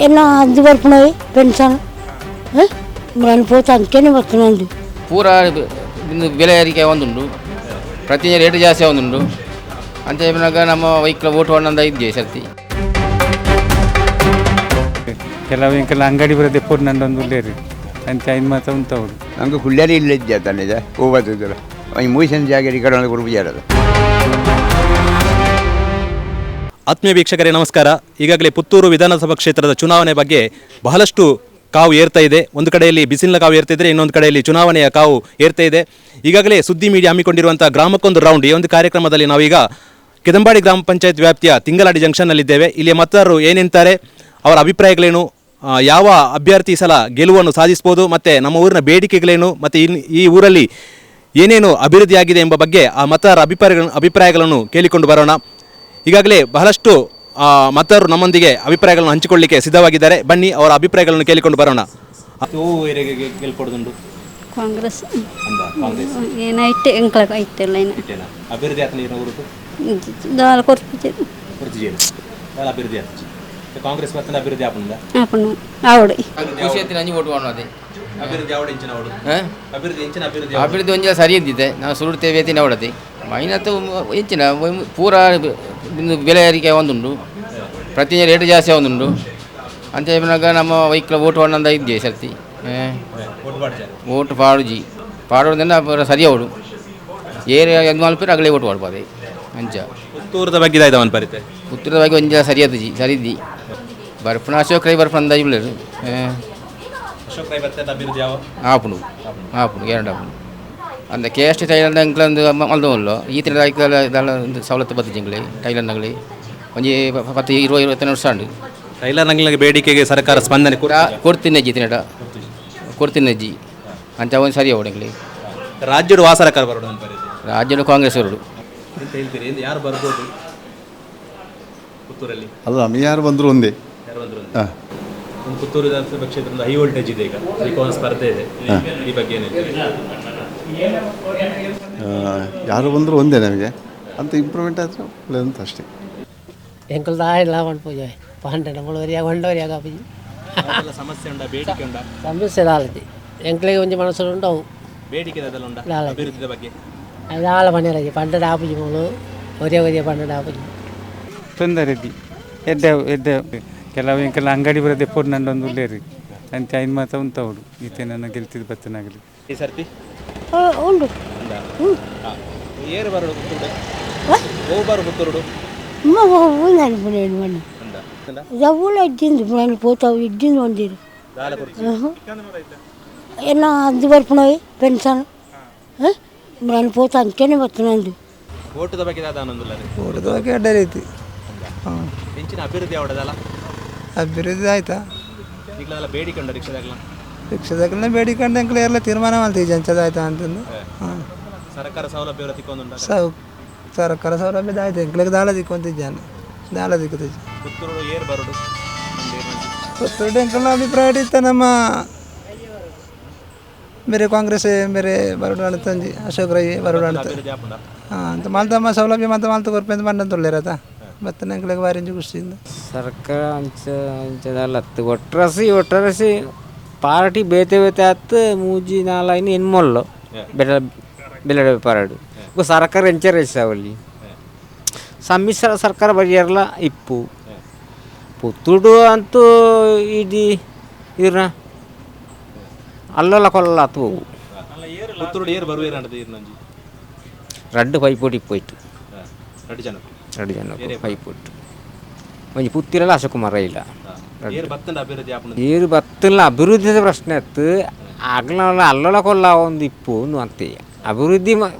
ಎಲ್ಲ ಅದು ಬರ್ಪುಣವಿ ಪೆನ್ಷನ್ ನಾನು ಪೋತ ಅಂಚನೆ ಬರ್ತಾನೆ ಪೂರ ಬೆಲೆ ಏರಿಕೆ ಒಂದುಂಡು ಪ್ರತಿ ರೇಟ್ ಜಾಸ್ತಿ ಒಂದುಂಡು ಅಂತ ಹೇಳಿದಾಗ ನಮ್ಮ ವೈಕ್ಲ ಓಟು ಹಣ್ಣಂದ ಇದ್ದೆ ಸರ್ತಿ ಕೆಲವು ಅಂಗಡಿ ಬರೋದು ಎಪ್ಪತ್ತು ನಂದೊಂದು ಉಳ್ಳೇರಿ ಅಂತ ಐದು ಮಾತ್ರ ಉಂಟವರು ನಮಗೆ ಕುಳ್ಳೇರಿ ಇಲ್ಲ ಇದ್ದೆ ತನ್ನಿದೆ ಹೋಗೋದಿಲ್ಲ ಮೂಸನ್ ಜಾಗರಿ ಕಡೆ ಗುರುಬುಜಾರದು. ಆತ್ಮೀಯ ವೀಕ್ಷಕರೇ ನಮಸ್ಕಾರ. ಈಗಾಗಲೇ ಪುತ್ತೂರು ವಿಧಾನಸಭಾ ಕ್ಷೇತ್ರದ ಚುನಾವಣೆ ಬಗ್ಗೆ ಬಹಳಷ್ಟು ಕಾವು ಏರ್ತಾ ಇದೆ. ಒಂದು ಕಡೆಯಲ್ಲಿ ಬಿಸಿಲಿನ ಕಾವು ಏರ್ತಾ ಇದ್ದರೆ ಇನ್ನೊಂದು ಕಡೆಯಲ್ಲಿ ಚುನಾವಣೆಯ ಕಾವು ಏರ್ತಾ ಇದೆ. ಈಗಾಗಲೇ ಸುದ್ದಿ ಮೀಡಿಯಾ ಹಮ್ಮಿಕೊಂಡಿರುವಂಥ ಗ್ರಾಮಕ್ಕೊಂದು ರೌಂಡ್ ಈ ಒಂದು ಕಾರ್ಯಕ್ರಮದಲ್ಲಿ ನಾವೀಗ ಕೆದಂಬಾಡಿ ಗ್ರಾಮ ಪಂಚಾಯತ್ ವ್ಯಾಪ್ತಿಯ ತಿಂಗಳಾಡಿ ಜಂಕ್ಷನ್ನಲ್ಲಿದ್ದೇವೆ. ಇಲ್ಲಿಯ ಮತದಾರರು ಏನೆಂತಾರೆ, ಅವರ ಅಭಿಪ್ರಾಯಗಳೇನು, ಯಾವ ಅಭ್ಯರ್ಥಿ ಸಲ ಗೆಲುವನ್ನು ಸಾಧಿಸ್ಬೋದು, ಮತ್ತು ನಮ್ಮ ಊರಿನ ಬೇಡಿಕೆಗಳೇನು, ಮತ್ತು ಈ ಊರಲ್ಲಿ ಏನೇನು ಅಭಿವೃದ್ಧಿ ಆಗಿದೆ ಎಂಬ ಬಗ್ಗೆ ಆ ಮತದಾರರ ಅಭಿಪ್ರಾಯಗಳನ್ನು ಕೇಳಿಕೊಂಡು ಬರೋಣ. ಈಗಾಗಲೇ ಬಹಳಷ್ಟು ಮತದಾರರು ನಮ್ಮೊಂದಿಗೆ ಅಭಿಪ್ರಾಯಗಳನ್ನು ಹಂಚಿಕೊಳ್ಳಲಿಕ್ಕೆ ಸಿದ್ಧವಾಗಿದ್ದಾರೆ. ಬನ್ನಿ ಅವರ ಅಭಿಪ್ರಾಯಗಳನ್ನು ಕೇಳಿಕೊಂಡು ಬರೋಣ. ಗೆಲ್ಕೊಡುದುಂಟು ಕಾಂಗ್ರೆಸ್ ಏನಾಯ್ತು ಎಂಕ್ಲಕ ಐತಿಲ್ಲ ಅಭಿವೃದ್ಧಿ ಆತನ ಊರು ದಾಲ್ ಕೊರ್ಪಿಜೆ ಅಭಿವೃದ್ಧಿ ಆತ ಕಾಂಗ್ರೆಸ್ ಪತ್ತನ ಅಭಿವೃದ್ಧಿ ಆಪುಂದ ಆಪನು ಆವಡಿ ಖುಷಿ ಆಯ್ತು ನಂಜಿ ಓಟು ಮಾಡೋದೆ ಅಭಿವೃದ್ಧಿ ಆವಡ ಇಂಚಿನ ಓಡು ಅಭಿವೃದ್ಧಿ ಇಂಚಿನ ಅಭಿವೃದ್ಧಿ ಒಂಜಿ ಸರಿ ಇದ್ದಿದೆ ನಾವು ಸುಡುತ್ತೇವೆ ತಿನ್ನ ಹೊಡದೆ ಮೈನತ್ತು ಇಂಚಿನ ಪೂರ ಬೆಲೆ ಏರಿಕೆ ಒಂದುಂಡು ಪ್ರತಿ ರೇಟ್ ಜಾಸ್ತಿ ಒಂದುಂಡು ಅಂತ ಹೇಳಿದಾಗ ನಮ್ಮ ವೈಕ್ಲ ಓಟು ಹಣ್ಣಂದ ಇದ್ದೆ ಸರ್ತಿ ಓಟು ಪಾಡೋದನ್ನ ಸರಿ ಅವಡು ಏರಿಯ ಎಂದ್ ಮಲ್ಪೇರು ಅಗಲೇ ಓಟು ಮಾಡ್ಬೋದು ಅಂಚ ಪುತ್ತೂರದ ಬಗ್ಗೆ ಇದಾವನ್ ಪರಿತೆ ಪುತ್ತೂರದ ಬಗ್ಗೆ ಒಂಜ ಸರಿಯಾದ ಸರಿದ್ದಿ ಬರ್ಪಣ ಅಶೋಕ್ ರೈ ಬರ್ಪಣ ಅಂದಾಜು ಬಿಡರು ಅಶೋಕ್ ರೈ ಬರ್ತದೆ ಅಭಿವೃದ್ಧಿ ಯಾವ ಆಪುಣು ಎರಡು ಆಪುಣು ಅಂದ KST ಟೈಲರ್ನ ಇಂಕ್ಲೊಂದು ಮಲ್ದವಲ್ಲ ಈ ಥರದ ಇದೆಲ್ಲ ಒಂದು ಸವಲತ್ತು ಬರ್ತದೆ ಜಿಂಗ್ಳಿ ಟೈಲರ್ನಗಳಿ ಒಂಜಿ 10-20 ವರ್ಷ ಉಂಡು ಟೈಲರ್ನಗಳಿಗೆ ಬೇಡಿಕೆಗೆ ಸರ್ಕಾರ ಸ್ಪಂದನೆ ಕೊಡ್ತೀನಿ ತಿನ್ನಡ ಕೊಡ್ತೀನಿ ಅಜ್ಜಿ ಅಂತ ಒಂದು ಸರಿ ಅವಡಂಗ್ಳಿ ರಾಜ್ಯದ ವಾ ಸರ್ಕಾರ ಬರೋದು ರಾಜ್ಯದ ಕಾಂಗ್ರೆಸ್ ಅವರುಡು ಅಂತ ಹೇಳ್ತೀರಿ ಯಾರು ಬರ್ಬೋದು ಪುತ್ತೂರಲ್ಲಿ? ಅಲ್ಲ ನಮಗೆ ಯಾರು ಬಂದರೂ ಒಂದೇ. ಯಾರು ಬಂದರು ಒಂದು ಪುತ್ತೂರು ವಿಧಾನಸಭಾ ಕ್ಷೇತ್ರದ ಹೈ ವೋಲ್ಟೇಜ್ ಇದೆ, ಈಗ ತ್ರಿಕೋನ ಸ್ಪರ್ಧೆ ಇದೆ, ಈ ಬಗ್ಗೆ ಏನಿದೆ? ಯಾರು ಬಂದರೂ ಒಂದೇ ನಮಗೆ ಅಂತ ಇಂಪ್ರೂವ್ಮೆಂಟ್ ಆದರೆ ಒಳ್ಳೆಯದಂತ ಅಷ್ಟೇ. ಎಂಕಲ್ದ ಇಲ್ಲ ಪೂಜೆ ಪಂಡ ಮುಳುವರಿಯಾಗ ಹೊಂಡವರಿಯಾಗ ಪೂಜೆ ಸಮಸ್ಯೆ ಉಂಟಾ, ಬೇಡಿಕೆ ಉಂಟಾ? ಸಮಸ್ಯೆ ಲಾಲತಿ ಎಂಕ್ಲಿಗೆ ಒಂಜಿ ಮನಸ್ಸು ಉಂಟವು ಬೇಡಿಕೆ ಅದೆಲ್ಲ ಉಂಟಾ ಅಭಿವೃದ್ಧಿ ಬಗ್ಗೆ? ಅದು ಆಳ ಮನೆಯಲ್ಲ ಪಂಡದ ಆಪುಜಿ ಮೂಳು ಒರಿಯ ಪಂಡದ ಆಪುಜಿ ತೊಂದರೆ ಎಡ್ಡೆ ಕೆಲವು ಅಂಗಡಿ ಬರೋದು ಎಪ್ಪತ್ತು ನಂದೊಂದು ಉಳ್ಳೇರಿ ಅಂತ ಐದು ಮಾತ್ರ ಉಂಟವರು ಈತೆ ನನ್ನ ಗೆಲ್ತಿದ್ದು ಬತ್ತನಾಗಲಿ ಈ ಸರ್ತಿ ಉಂಟು ಏರು ಬರೋದು ಪುತ್ತೂರು ಪುತ್ತೂರು ಜವುಲ ಇದ್ದಿಂದು ನಾನು ಪೋತಾವು ಇದ್ದಿಂದು ಒಂದಿರು ಎಲ್ಲ ಅದು ಬರ್ಪುಣವಿ ಪೆನ್ಷನ್ ನಾನು ಪೋತ ಅಂಚನೆ ಬರ್ತಾನೆ ಓಟದ ಬಗ್ಗೆ ಓಟದ ಬಗ್ಗೆ ಅಡ್ಡ ರೀತಿ ಹೆಂಚಿನ ಅಭಿವೃದ್ಧಿ ಅವಡದಲ್ಲ ಅಭಿವೃದ್ಧಿ ಆಯ್ತಾ ಈಗಲೆಲ್ಲ ಬೇಡಿಕೆ ಉಂಟು ರಿಕ್ಷಾದಾಗಲೇ ಬೇಡಿಕೊಂಡು ಅಂಕಲೆ ಎಲ್ಲ ತೀರ್ಮಾನ ಮಾಡ್ತೀವಿ ಜಂಚದಾಯ್ತಾ ಅಂತಂದು ಸರ್ಕಾರ ಸೌಲಭ್ಯ ತಿಕ್ಕೊಂದು ಸರ್ಕಾರ ಸೌಲಭ್ಯದ ಆಯ್ತು ಎಂಕ್ಲಿಗೆ ದಾಳ ದಿಕ್ಕೊಂತಿದ್ದಾನೆ ದಾಳ ದಿಕ್ಕುತ್ತಿದ್ದ ಪುತ್ತೂರು ಏರು ಬರೋದು ಪುತ್ತೂರು ಎಂಕಲ್ನ ಅಭಿಪ್ರಾಯ ಇತ್ತ ನಮ್ಮ ಬೇರೆ ಕಾಂಗ್ರೆಸ್ ಬೇರೆ ಬರೋಡು ಅಣತಂಜಿ ಅಶೋಕ್ ರೈ ಬರೋಡು ಅಣತ ಅಂತ ಮಾಲ್ತಮ್ಮ ಸೌಲಭ್ಯ ಮಾತ ಮಾಲ್ತು ಕೊರ್ಪೆ ಅಂತ ಬಂದಂತ ಒಳ್ಳೆರತ್ತ ಮತ್ತೆ ನಂಗೆ ವಾರಿಂಜಿ ಖುಷಿಯಿಂದ ಸರ್ಕಾರ ಅಂಚದಲ್ಲತ್ತು ಒಟ್ಟರಸಿ ಪಾರ್ಟಿ ಬೇತೆ ಆತು ಮೂಜಿ ನಾಲ್ಕು ಎನ್ಮೊಲ್ಲು ಬೆಲೆ ಪಾರಾಡು ಸರ್ಕಾರ ಎಂಚೆ ರೇಸಾವಲ್ಲಿ ಸಮ್ಮಿಶ್ರ ಸರ್ಕಾರ ಬಗೆಯರಲ್ಲ ಇಪ್ಪು ಪುತ್ತೂರು ಅಂತೂ ಇಡೀ ಇದ್ರ ಅಲ್ಲಲ್ಲ ಕೊಲ್ಲ ಆತು ರಡ್ಡು ಪೈಪೋಟಿ ಇಪ್ಪೋಯ್ತು ಎರಡು ಜನ ಪೈಪೋಟ್ಟು ಒಂಜಿ ಪುತ್ತಿರಲ್ಲ ಅಶೋಕುಮಾರ ಇಲ್ಲ ಏರು ಬತ್ತಿಲ್ಲ ಅಭಿವೃದ್ಧಿ ಪ್ರಶ್ನೆ ಇತ್ತು ಆಗ್ಲ ಅಲ್ಲಲ್ಲ ಕೊಲ್ಲ ಒಂದು ಇಪ್ಪು ಅಂತೆ ಅಭಿವೃದ್ಧಿ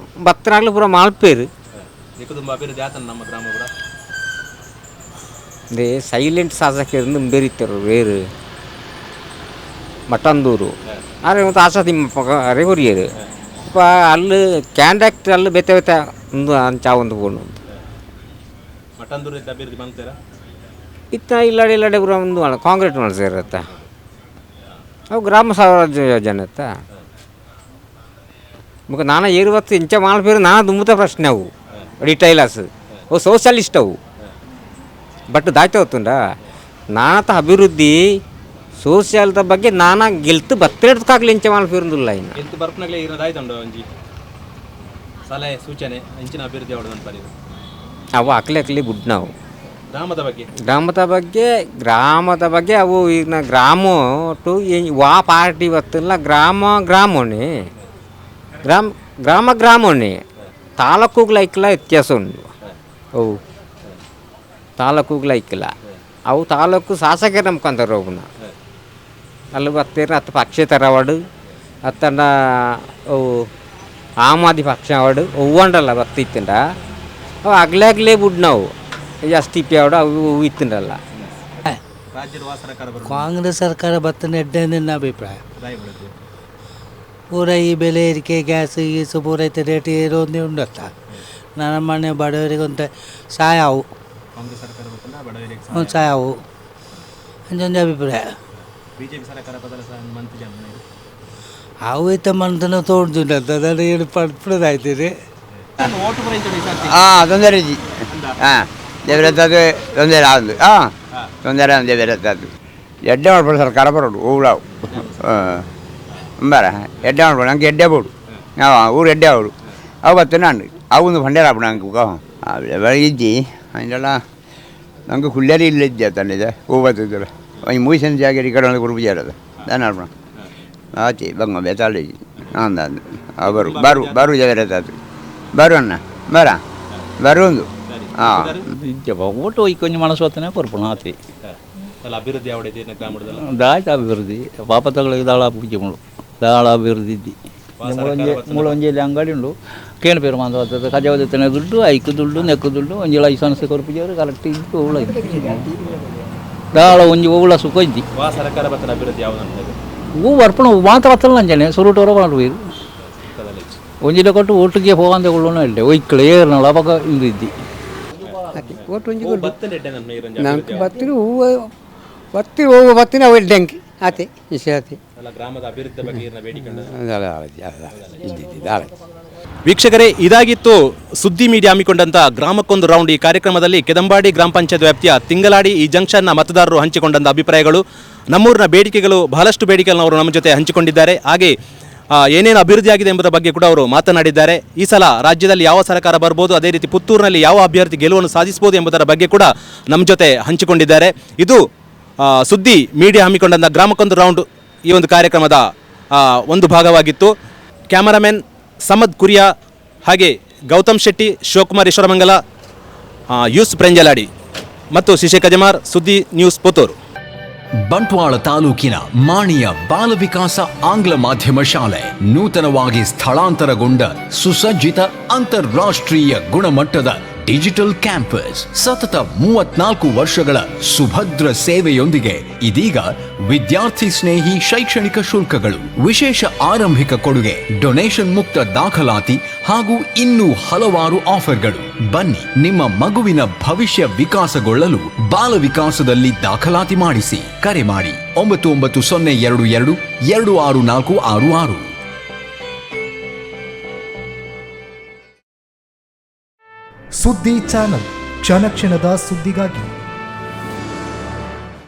ಬತ್ತನಾಗ್ಲೂ ಪೂರ ಮಾಲ್ಪೇರು ಅದೇ ಸೈಲೆಂಟ್ ಶಾಸಕರು ಬೇರಿತ್ತರು ಬೇರು ಮಟಂದೂರು ಆದರೆ ಮತ್ತು ಆಶಾ ತಿಮ್ಮ ಅರೆ ಹೊರಿಯರು ಇಪ್ಪ ಅಲ್ಲಿ ಕ್ಯಾಂಡಕ್ಟ್ ಅಲ್ಲಿ ಬೆತ್ತ ಒಂದು ಚಾವೊಂದು ಕೊಂಡು ಇತ್ತ ಇಲ್ಲಡೆ ಪೂರ ಒಂದು ಕಾಂಕ್ರೀಟ್ ಮಾಡಿಸಿರತ್ತ ಅವು ಗ್ರಾಮ ಸ್ವರಾಜ್ಯ ಯೋಜನೆ ಇತ್ತ ಮುಖ ನಾನು ಏರುವತ್ತು ಇಂಚ ಮಾಡ್ಬೇರು ನಾನು ತುಂಬುತ್ತ ಪ್ರಶ್ನೆ ಅವು ರಿಟೈಲರ್ಸ್ ಅವು ಸೋಷಲಿಸ್ಟ್ ಅವು ಬಟ್ ದಾಯ್ತಾ ಹೊತ್ತುಂಡ ನಾನತ ಅಭಿವೃದ್ಧಿ ಸೋಷಿಯಲ್ದ ಬಗ್ಗೆ ನಾನಾ ಗೆಲ್ತು ಬತ್ತೆಡ್ಕಾಗ್ಲಿ ಇಂಚ ಮಲ್ಪಿರುದಿಲ್ಲ ಇನ್ನು ಗೆಲ್ತು ಬರ್ಪನಾಗ್ಲೇ ಇರೋದಾಯ್ತುಂಡು ಒಂಜಿ ಸಲಹೆ ಸೂಚನೆ ಇಂಚಿನ ಅಭಿವೃದ್ಧಿ ಅವಡು ಅನ್ಪರಿ ಅವು ಅಕ್ಲಿ ಬುಡ್ ನಾವು ಗ್ರಾಮದ ಬಗ್ಗೆ ಅವು ಈಗ ಗ್ರಾಮ ಟು ವಾ ಪಾರ್ಟಿ ಬತ್ತಿಲ್ಲ ಗ್ರಾಮನೇ ಗ್ರಾಮನೇ ತಾಲೂಕುಗಳ ಐಕ್ಲ ವ್ಯತ್ಯಾಸ ಉಂಟು ಅವು ತಾಲೂಕುಗಳ ಐಕ್ಲ ಅವು ತಾಲೂಕು ಶಾಸಕರು ನಂಬ್ಕೊಂತಾರೆ ಅವನ್ನ ಅಲ್ಲಿ ಬರ್ತೀರ ಹತ್ತು ಪಕ್ಷೇತರ ಅವಾರ್ಡು ಹತ್ತಂಡ ಅವು ಆಮ್ ಆದ್ಮಿ ಪಕ್ಷ ಅವಾರ್ಡು ಒವ್ವಂಡಲ್ಲ ಬರ್ತಿತ್ತಂಡ ಅವು ಅಗ್ಲೇ ಬುಡ್ ನಾವು ಜಾಸ್ತಿ ಅವಾರ್ಡು ಅವು ಇತ್ತಂಡಲ್ಲ ಕಾಂಗ್ರೆಸ್ ಸರ್ಕಾರ ಬರ್ತನೆ ಎಡ್ಡೆ ನನ್ನ ಅಭಿಪ್ರಾಯ ಪೂರ ಈ ಬೆಲೆ ಏರಿಕೆ ಗ್ಯಾಸ್ ಗೀಸು ಪೂರ ಐತೆ ರೇಟ್ ಏರೋದೇ ಉಂಡತ್ತ ನನ್ನ ಮನೆ ಬಡವರಿಗೆ ಒಂದು ಸಹಾಯವು ಒಂದು ಸಹಾಯವು ಅಂಜೊಂದು ಅಭಿಪ್ರಾಯ ಅವು ಐತೆ ಮಂತನ ತೋಡ್ದುಂಡ ಅದನ್ನು ಏನು ಪಡ್ಪಡದಾಯ್ತೀರಿ ತೊಂದರೆ ಇಜ್ಜಿ ದೇವರದ್ದು ತೊಂದರೆ ಆದು ತೊಂದರೆ ದೇವರದ್ದು ಎಡ್ಡೆ ಮಾಡ್ಬೋದು ಸರ್ಕಾರ ಬರೋಡು ಹೂಳಾವು ಅಂಬಾರ ಎಡ್ಡೆ ಮಾಡ್ಬೋದು ನಂಗೆ ಎಡ್ಡೆ ಬೋಡು ಊರು ಎಡ್ಡೆ ಅವರು ಅವು ಬತ್ತು ನಾನು ಅವು ಫಂಡೇರ ಆಪು ನಂಗೆ ಬೆಳಗ್ಗೆ ಇಜ್ಜಿ ಹಂಗೆಲ್ಲ ನಂಗೆ ಕುಳ್ಳೇರಿ ಇಲ್ಲ ಇದ್ದೆ ತಂದಿದೆ ಹೂ ಬರ್ತದಲ್ಲ ಒಂದು ಮೂಸನ್ ಜಾಗರಿ ಕಡೆ ಒಂದು ಗುರುಪು ಜಾರದ ನಾನು ಆಡ್ಬೋಣ ಆಚೆ ಬಂಗ ಬೇತಾಳಿ ಅಂದ ಬರು ಜಾಗ್ರತೆ ಬರು ಅಣ್ಣ ಬರು ಒಂದು ಓಟು ಹೋಯ್ಕೊಂಚ ಮನಸ್ಸು ಹೊತ್ತನೇ ಪರ್ಪಣ ಆತಿ ಅಭಿವೃದ್ಧಿ ಅವಡೈತಿ ಗ್ರಾಮದಲ್ಲಿ ದಾಯ್ತು ಅಭಿವೃದ್ಧಿ ಪಾಪ ತಗೊಳ್ಳಿಗೆ ದಾಳ ಪೂಜೆ ಮುಳು ದಾಳ ಅಭಿವೃದ್ಧಿ ಇದ್ದಿ ಮುಳೊಂಜಲ್ಲಿ ಅಂಗಡಿ ಉಂಡು ಕೇಳು ಪೇರು ಮಾಂದ ಕಜಾವದತ್ತನೆ ದುಡ್ಡು ಐಕು ದುಡ್ಡು ನೆಕ್ಕು ದುಡ್ಡು ಒಂಜಿ ಲೈಸನ್ಸ್ ಕೊರ್ಪಿಜವರು ಕರೆಕ್ಟ್ ಇದ್ದು ಉಳ ದಾಳ ಒಂಜಿ ಉಳ ಸುಖ ಇದ್ದಿ ಸರ್ಕಾರ ಬರ್ತನ ಅಭಿವೃದ್ಧಿ ಯಾವ್ದು ಹೂ ಬರ್ಪಣ ಮಾತ್ರ ಬತ್ತಲ್ಲ ಅಂಜನೆ ಸುರುಟೋರ ಮಾಡುವರು ಒಂಜಿಲ ಕೊಟ್ಟು ಒಟ್ಟಿಗೆ ಹೋಗಂತ ಕೊಳ್ಳೋಣ ಇಲ್ಲೆ ಒಯ್ಕಳು ಏರ್ನಳ ಅವಾಗ ಇಲ್ದಿದ್ದಿ ನಂಗೆ ಬತ್ತಿನ ಹೂವು ಹೋಗುವ ಬತ್ತಿನ ಅವು ಡೆಂಕಿ ಆತೆ ವಿಷಯ ಆತೆ ಗ್ರಾಮದ ಅಭಿವೃದ್ಧಿ ಬಗ್ಗೆ ವೀಕ್ಷಕರೇ, ಇದಾಗಿತ್ತು ಸುದ್ದಿ ಮೀಡಿಯಾ ಹಮ್ಮಿಕೊಂಡಂಥ ಗ್ರಾಮಕ್ಕೊಂದು ರೌಂಡ್. ಈ ಕಾರ್ಯಕ್ರಮದಲ್ಲಿ ಕೆದಂಬಾಡಿ ಗ್ರಾಮ ಪಂಚಾಯತ್ ವ್ಯಾಪ್ತಿಯ ತಿಂಗಳಾಡಿ ಈ ಜಂಕ್ಷನ್ನ ಮತದಾರರು ಹಂಚಿಕೊಂಡಂಥ ಅಭಿಪ್ರಾಯಗಳು, ನಮ್ಮೂರಿನ ಬೇಡಿಕೆಗಳು, ಬಹಳಷ್ಟು ಬೇಡಿಕೆಗಳನ್ನು ಅವರು ನಮ್ಮ ಜೊತೆ ಹಂಚಿಕೊಂಡಿದ್ದಾರೆ. ಹಾಗೆ ಏನೇನು ಅಭಿವೃದ್ಧಿ ಆಗಿದೆ ಎಂಬುದರ ಬಗ್ಗೆ ಕೂಡ ಅವರು ಮಾತನಾಡಿದ್ದಾರೆ. ಈ ಸಲ ರಾಜ್ಯದಲ್ಲಿ ಯಾವ ಸರ್ಕಾರ ಬರ್ಬೋದು, ಅದೇ ರೀತಿ ಪುತ್ತೂರಿನಲ್ಲಿ ಯಾವ ಅಭ್ಯರ್ಥಿ ಗೆಲುವನ್ನು ಸಾಧಿಸಬಹುದು ಎಂಬುದರ ಬಗ್ಗೆ ಕೂಡ ನಮ್ಮ ಜೊತೆ ಹಂಚಿಕೊಂಡಿದ್ದಾರೆ. ಇದು ಸುದ್ದಿ ಮೀಡಿಯಾ ಹಮ್ಮಿಕೊಂಡಂಥ ಗ್ರಾಮಕ್ಕೊಂದು ರೌಂಡ್ ಈ ಒಂದು ಕಾರ್ಯಕ್ರಮದ ಒಂದು ಭಾಗವಾಗಿತ್ತು. ಕ್ಯಾಮರಾಮನ್ ಸಮದ್ ಕುರಿಯಾ, ಹಾಗೆ ಗೌತಮ್ ಶೆಟ್ಟಿ, ಶಿವಕುಮಾರ್ ಈಶ್ವರಮಂಗಲ, ಯೂಸ್ ಪ್ರೆಂಜಲಾಡಿ ಮತ್ತು ಶಿಶೆ ಕಜಮಾರ್, ಸುದ್ದಿ ನ್ಯೂಸ್ ಪುತ್ತೂರು. ಬಂಟ್ವಾಳ ತಾಲೂಕಿನ ಮಾಣಿಯ ಬಾಲ ವಿಕಾಸ ಆಂಗ್ಲ ಮಾಧ್ಯಮ ಶಾಲೆ ನೂತನವಾಗಿ ಸ್ಥಳಾಂತರಗೊಂಡ ಸುಸಜ್ಜಿತ ಅಂತಾರಾಷ್ಟ್ರೀಯ ಗುಣಮಟ್ಟದ ಡಿಜಿಟಲ್ ಕ್ಯಾಂಪಸ್, ಸತತ 34 ವರ್ಷಗಳ ಸುಭದ್ರ ಸೇವೆಯೊಂದಿಗೆ ಇದೀಗ ವಿದ್ಯಾರ್ಥಿ ಸ್ನೇಹಿ ಶೈಕ್ಷಣಿಕ ಶುಲ್ಕಗಳು, ವಿಶೇಷ ಆರಂಭಿಕ ಕೊಡುಗೆ, ಡೊನೇಷನ್ ಮುಕ್ತ ದಾಖಲಾತಿ ಹಾಗೂ ಇನ್ನೂ ಹಲವಾರು ಆಫರ್ಗಳು. ಬನ್ನಿ, ನಿಮ್ಮ ಮಗುವಿನ ಭವಿಷ್ಯ ವಿಕಾಸಗೊಳ್ಳಲು ಬಾಲ ವಿಕಾಸದಲ್ಲಿ ದಾಖಲಾತಿ ಮಾಡಿಸಿ. ಕರೆ ಮಾಡಿ 990222 26466. ಸುದ್ದಿ ಚಾನಲ್, ಕ್ಷಣ ಕ್ಷಣದ ಸುದ್ದಿಗಾಗಿ.